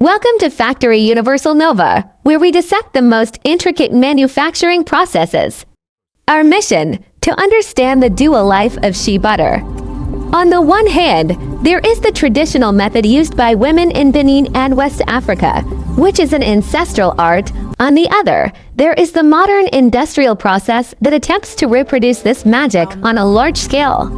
Welcome to Factory Universal Nova, where we dissect the most intricate manufacturing processes. Our mission, to understand the dual life of shea butter. On the one hand, there is the traditional method used by women in Benin and West Africa, which is an ancestral art. On the other, there is the modern industrial process that attempts to reproduce this magic on a large scale.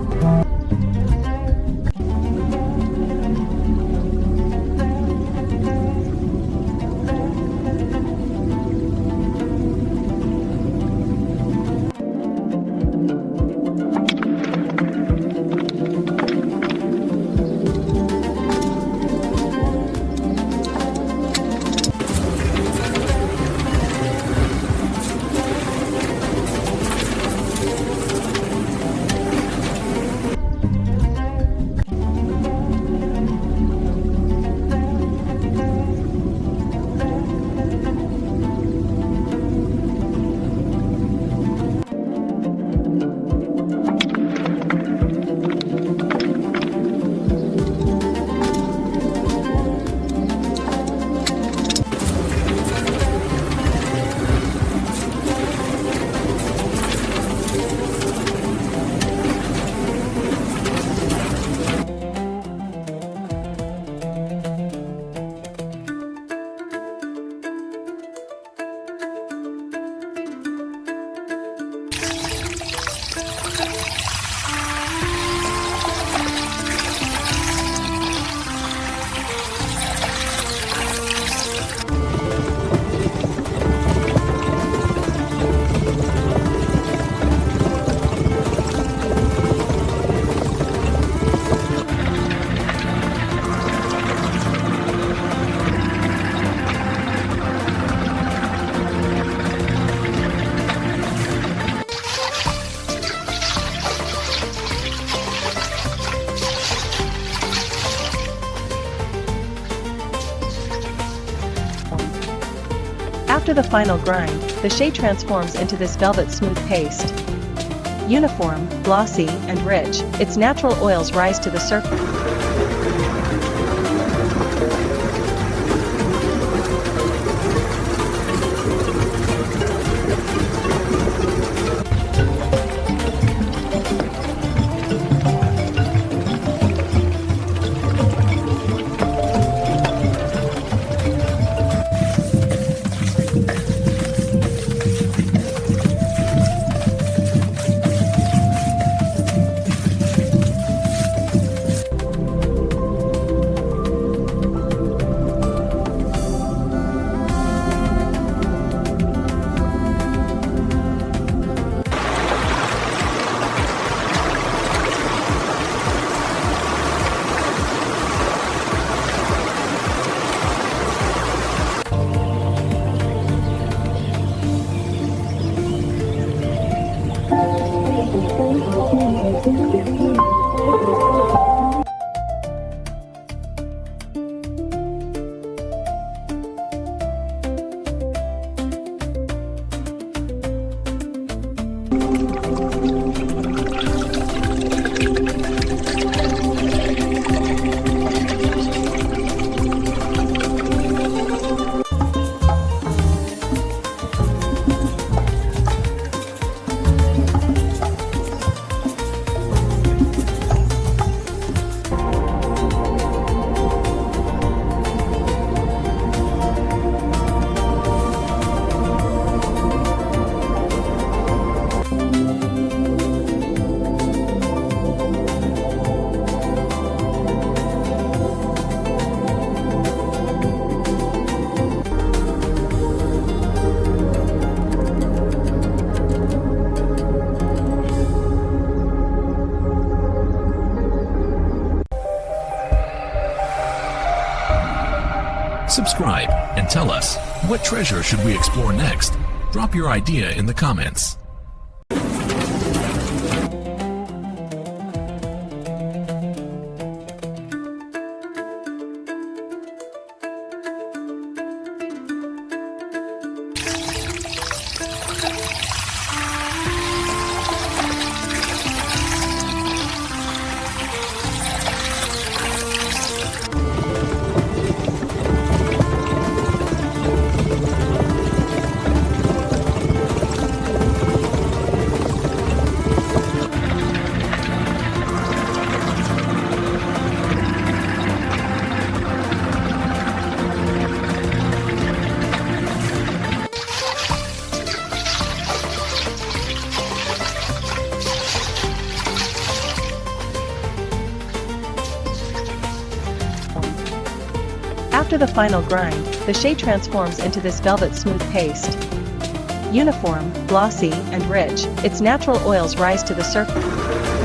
After the final grind, the shea transforms into this velvet smooth paste. Uniform, glossy, and rich, its natural oils rise to the surface. Subscribe and tell us, what treasure should we explore next? Drop your idea in the comments. After the final grind, the shea transforms into this velvet smooth paste. Uniform, glossy, and rich, its natural oils rise to the surface.